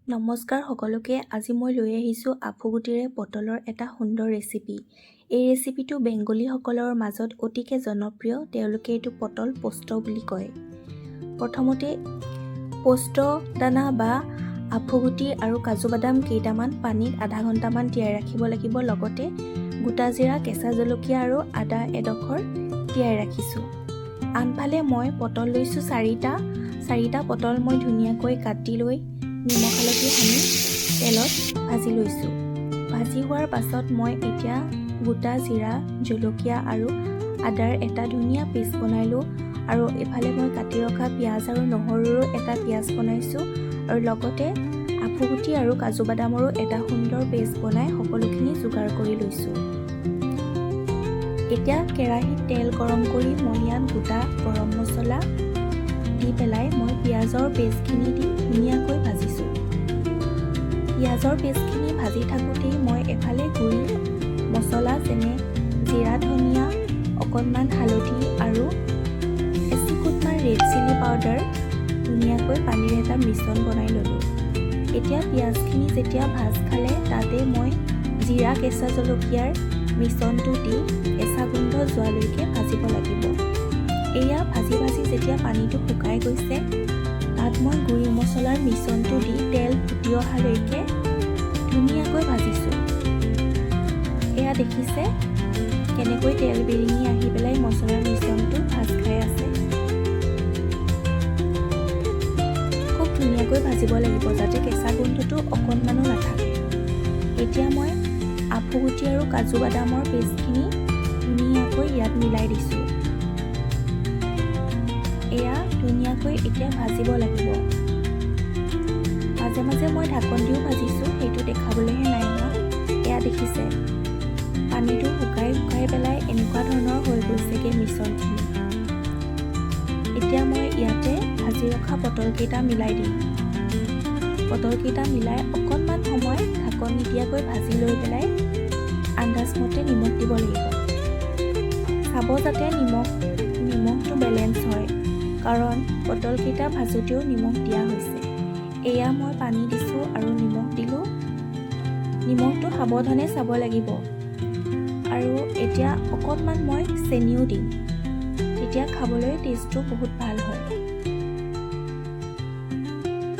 নমস্কাৰ সকলোকে। আজি মই লৈ আহিছোঁ আফুগুটিৰে পটলৰ এটা সুন্দৰ ৰেচিপি। এই ৰেচিপিটো বেংগলীসকলৰ মাজত অতিকে জনপ্ৰিয়। তেওঁলোকে এইটো পটল পোস্ত বুলি কয়। প্ৰথমতে পোস্ত দানা বা আফুগুটি আৰু কাজু বাদাম কেইটামান পানীত আধা ঘণ্টামান তিয়াই ৰাখিব লাগিব। লগতে গোটা জিৰা, কেঁচা জলকীয়া আৰু আদা এডোখৰ তিয়াই ৰাখিছোঁ। আনফালে মই পটল লৈছোঁ চাৰিটা পটল মই ধুনীয়াকৈ কাটি লৈ নিমখ হালধি সানি তেলত ভাজি লৈছোঁ। ভাজি হোৱাৰ পাছত মই এতিয়া গোটা জিৰা, জলকীয়া আৰু আদাৰ এটা ধুনীয়া পেষ্ট বনালোঁ। আৰু এফালে মই কাটি ৰখা পিঁয়াজ আৰু নহৰুৰো এটা পিঁয়াজ বনাইছোঁ। আৰু লগতে আফুগুটি আৰু কাজু বাদামৰো এটা সুন্দৰ পেষ্ট বনাই সকলোখিনি যোগাৰ কৰি লৈছোঁ। এতিয়া কেৰাহীত তেল গৰম কৰি মই ইয়াত গোটা গৰম মছলা দি পেলাই মই পিঁয়াজৰ পেষ্টখিনি দি ধুনীয়াকৈ ভাজিছোঁ। পিঁয়াজৰ পেষ্টখিনি ভাজি থাকোঁতেই মই এফালে গুড়ি মছলা যেনে জিৰা, ধনিয়া, অকণমান হালধি আৰু এচিকুটমান ৰেড চিলি পাউডাৰ ধুনীয়াকৈ পানীৰ এটা মিশ্ৰণ বনাই ল'লোঁ। এতিয়া পিঁয়াজখিনি যেতিয়া ভাজ খালে তাতে মই জিৰা, কেঁচা জলকীয়াৰ মিশ্ৰণটো দি কেঁচা গোন্ধ যোৱালৈকে ভাজিব লাগিব। এয়া ভাজি যেতিয়া পানীটো শুকাই গৈছে তাত মই গুড়ি মছলাৰ মিশ্ৰণটো দি তেল ফুটি অহালৈকে ধুনীয়াকৈ ভাজিছোঁ। এয়া দেখিছে কেনেকৈ তেল বিৰিঙি আহি পেলাই মছলাৰ মিশ্ৰণটো ভাজ খাই আছে। খুব ধুনীয়াকৈ ভাজিব লাগিব যাতে কেঁচা গোন্ধটো অকণমানো নাথাকে। এতিয়া মই আফুগুটি আৰু কাজু বাদামৰ পেষ্টখিনি ধুনীয়াকৈ ইয়াত মিলাই দিছোঁ। এয়া ধুনীয়াকৈ এতিয়া ভাজিব লাগিব। মাজে মাজে মই ঢাকন দিও ভাজিছোঁ, সেইটো দেখাবলৈহে নাই হোৱা। এয়া দেখিছে পানীটো শুকাই পেলাই এনেকুৱা ধৰণৰ হৈ গৈছেগৈ মিশ্ৰণখিনি। এতিয়া মই ইয়াতে ভাজি ৰখা পটলকেইটা মিলাই দিম। পটলকেইটা মিলাই অকণমান সময় ঢাকন নিদিয়াকৈ ভাজি লৈ পেলাই আন্দাজমতে নিমখ দিব লাগিব। চাব যাতে নিমখটো বেলেঞ্চ হয়, কাৰণ পটলকেইটা ভাজোঁতেও নিমখ দিয়া হৈছে। এয়া মই পানী দিছোঁ আৰু নিমখ দিলোঁ। নিমখটো সাৱধানে চাব লাগিব। আৰু এতিয়া অকণমান মই চেনিও দিম, তেতিয়া খাবলৈ টেষ্টটো বহুত ভাল হয়।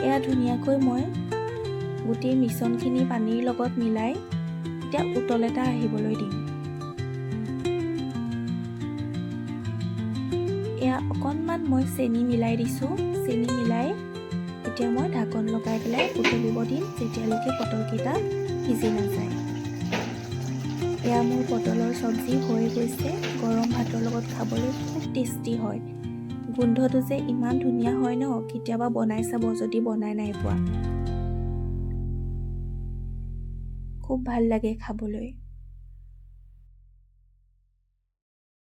এয়া ধুনীয়াকৈ মই গোটেই মিশ্ৰণখিনি পানীৰ লগত মিলাই এতিয়া উতল এটা আহিবলৈ দিম। এয়া অকণমান মই চেনি মিলাই দিছোঁ। চেনি মিলাই এতিয়া মই ঢাকন লগাই পেলাই উতলিব দিম যেতিয়ালৈকে পটলকেইটা সিজি নাযায়। এয়া মোৰ পটলৰ চব্জি হৈ গৈছে। গৰম ভাতৰ লগত খাবলৈ খুব টেষ্টি হয়। গোন্ধটো যে ইমান ধুনীয়া হয় ন, কেতিয়াবা বনাই চাব যদি বনাই নাই পোৱা। খুব ভাল লাগে খাবলৈ।